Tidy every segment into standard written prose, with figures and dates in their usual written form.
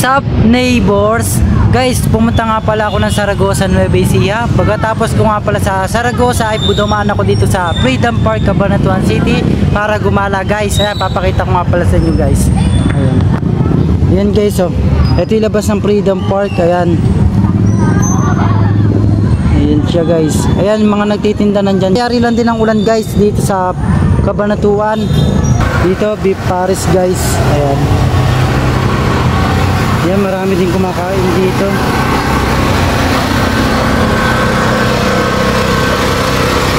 Sup neighbors? Guys, pumunta nga pala ako ng Zaragoza, Nueva Ecija. Pagkatapos ko nga pala sa Zaragoza ay dumaan ako dito sa Freedom Park, Cabanatuan City para gumala guys. Ayan, papakita ko nga pala sa inyo guys. Ayan. Ayan guys, oh. Ito yung labas ng Freedom Park. Ayan. Ayan siya guys. Ayan, mga nagtitinda nandyan. Kayari lang din ang ulan guys dito sa Cabanatuan. Dito, beef Paris guys. Ayan. Yan, marami din kumakain dito.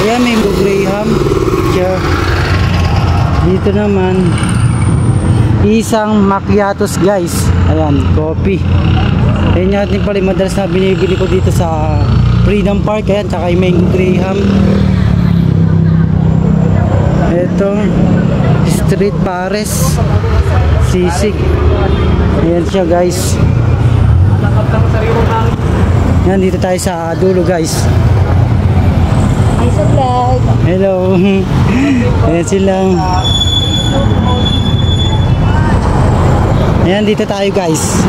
Ayan, may Graham. Dito naman isang macchiatos guys. Ayan, coffee. Ayan natin pala madalas na binibili ko dito sa Freedom Park. Ayan, tsaka yung Mango Graham. Ito Street Pares sisig. Ayan siya guys. Yan, dito tayo sa dulo guys. Hi sa vlog. Hello. Ayan sila. Ayan, dito tayo guys.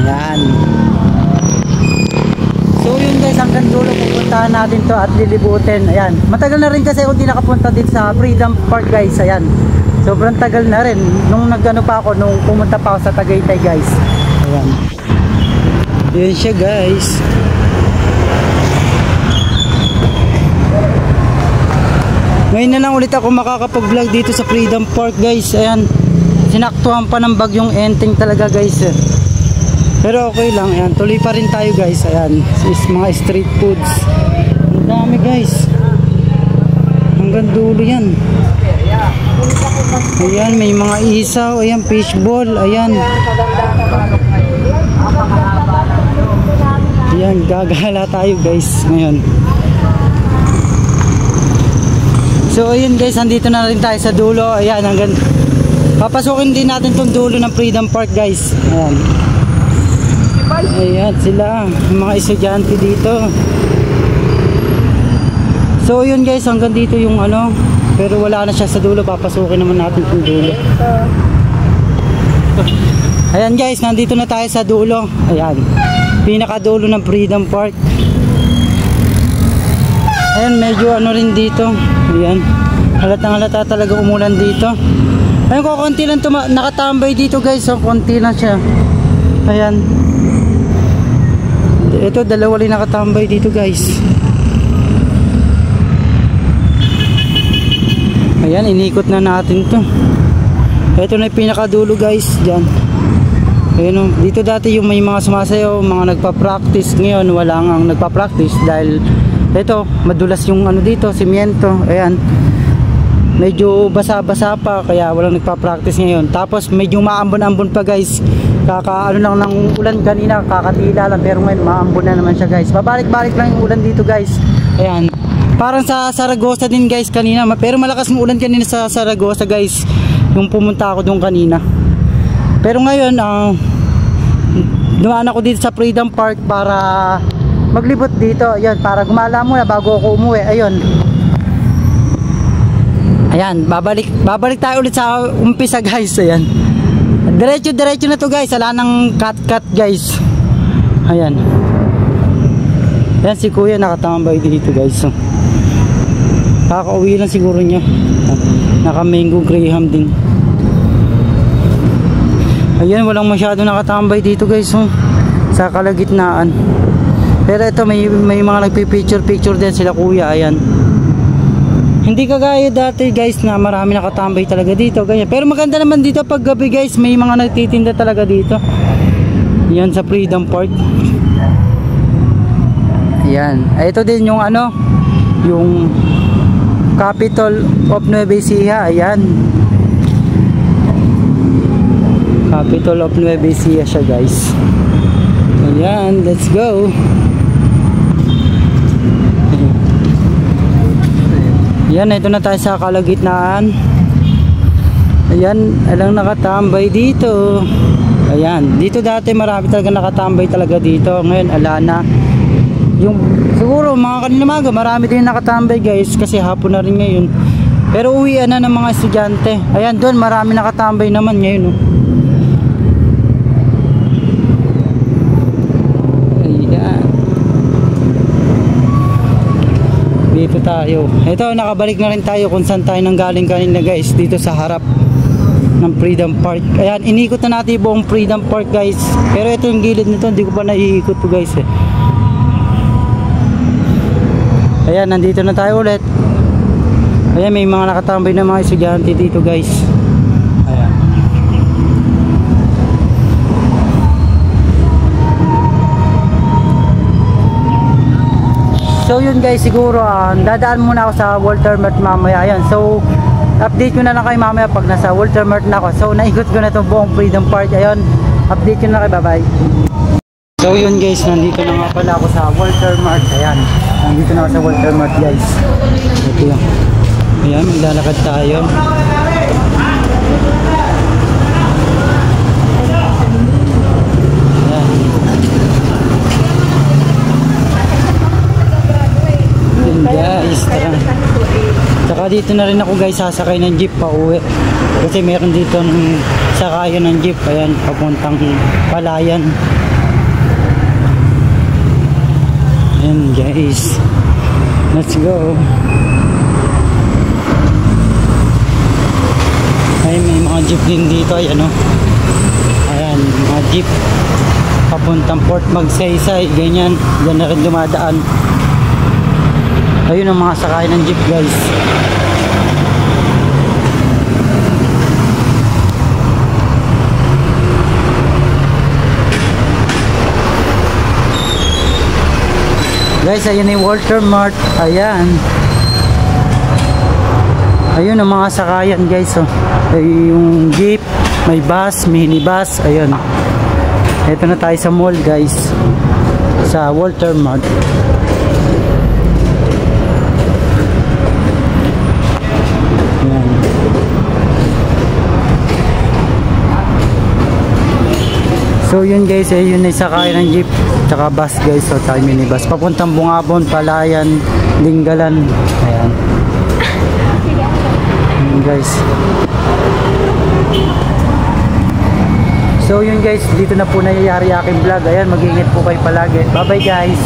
Ayan. So yun guys, hanggang dulo pupuntahan natin to at lilibutin. Ayan, matagal na rin kasi ako hindi nakapunta dito sa Freedom Park guys. Ayan, sobrang tagal na rin nung nagano pa ako, nung pumunta pa ako sa Tagaytay guys. Ayan, yun siya guys. Ngayon na lang ulit ako makakapag-vlog dito sa Freedom Park guys. Ayan, sinaktuhan pa ng bagyong Enteng talaga guys. Pero okay lang, ayan, tuloy pa rin tayo guys. Ayan, mga street foods. Ang dami guys. Hanggang dulo yan. Ayan, may mga isaw. Ayan, fishball. Ayan. Ayan, gagala tayo guys ngayon. So ayun guys, andito na rin tayo sa dulo. Ayan, hanggang papasukin din natin tong dulo ng Freedom Park guys. Ayan. Ayan sila, mga estudyante dito. So yun guys, hanggang dito yung ano, pero wala na siya sa dulo. Papasukin naman natin yung dulo. Ayan guys, nandito na tayo sa dulo. Ayan, pinakadulo ng Freedom Park. Ayan, medyo ano rin dito. Ayan, halatang halata talaga umulan dito. Ayun ko, konti lang nakatambay dito guys. So konti lang siya. Ayan, ito dalawa rin nakatambay dito guys. Ayan, inikot na natin to. Ito na yung pinakadulo guys, dyan. Ayan, dito dati yung may mga sumasayaw, mga nagpa-practice. Ngayon wala nga nagpa-practice dahil ito, madulas yung ano dito, simyento. Ayan, medyo basa-basa pa, kaya walang nagpa-practice ngayon. Tapos medyo maambon-ambon pa guys. Kaka ano lang ng ulan kanina, kakatila lang, pero ngayon maambon na naman siya guys. Babalik-balik lang yung ulan dito guys. Ayan, parang sa Zaragoza din guys kanina, pero malakas ng ulan kanina sa Zaragoza guys, yung pumunta ako doon kanina. Pero ngayon dumaan ako dito sa Freedom Park para maglibot dito. Ayan, para gumala muna bago ako umuwi. Ayun. Ayan, babalik tayo ulit sa umpisa guys. Ayan, diretso na to guys, wala nang cut guys. Ayan, yan si kuya nakatambay dito guys. So, kakauwi lang siguro niya. Naka Mango Graham din. Ayan, walang masyado nakatambay dito guys. So, sa kalagitnaan. Pero ito may mga nagpipicture din sila kuya. Ayan, hindi kagaya dati guys na marami nakatambay talaga dito ganyan. Pero maganda naman dito pag gabi guys, may mga nagtitinda talaga dito. Yan sa Freedom Park. Ayan, ito din yung ano, yung Capital of Nueva Ecija. Ayan, Capital of Nueva Ecija siya guys. Ayan, let's go. Yan, ito na tayo sa kalagitnaan. Ayan, alang nakatambay dito. Ayan, dito dati marami talaga nakatambay talaga dito. Ngayon, ala na. Yung siguro mga kanina maga marami din nakatambay guys, kasi hapon na rin ngayon. Pero uwian na ng mga estudyante. Ayan, doon marami nakatambay naman ngayon, oh. Ayan. Dito tayo. Ito, nakabalik na rin tayo kung saan tayo nanggaling kanina, guys. Dito sa harap ng Freedom Park. Ayan, inikot na natin buong Freedom Park, guys. Pero ito yung gilid nito, hindi ko pa naiikot to, guys, eh. Ayan, nandito na tayo ulit. Ayan, may mga nakatambay na mga estudyante dito, guys. Ayan. So yun, guys, siguro dadaan muna ako sa Walter Mart mamaya. Ayan, so update ko na lang kayo mamaya pag nasa Walter Mart na ako. So naikot ko na itong buong Freedom Park. Ayun, update ko na kayo, bye bye. So yun, guys, nandito na nga pala ako sa Walter Mart. Ayan, nandito na ako sa Walter Mart, guys. Ito yun. Ayan, maglalakad tayo. Ayan. Ayan, guys, tara. Saka dito na rin ako, guys, sasakay ng jeep pa uwi. Kasi meron dito ng sakayan ng jeep. Ayan, papuntang Palayan. Ayan, guys, let's go. Ay, may mga jeep din dito. Ayan, oh. Ayan, mga jeep papuntang Port Magsaysay, ganyan. Diyan na rin dumadaan. Ayun ang mga sakay ng jeep, guys. Guys, ayun yung Walter Mart. Ayan. Ayun ang mga sakayan, guys, oh. Ay, yung jeep, may bus, minibus. Ayun. Ito na tayo sa mall, guys. Sa Walter Mart. Ayan. So yun, guys, yun ay sakayan ng jeep tsaka bus, guys, so tsaka minibus papuntang Bungabon, Palayan, Dinggalan. Ayan. Guys, so yun, guys, dito na po nangyayari aking vlog. Ayan, mag-iingat po kayo palagi. Bye bye, guys.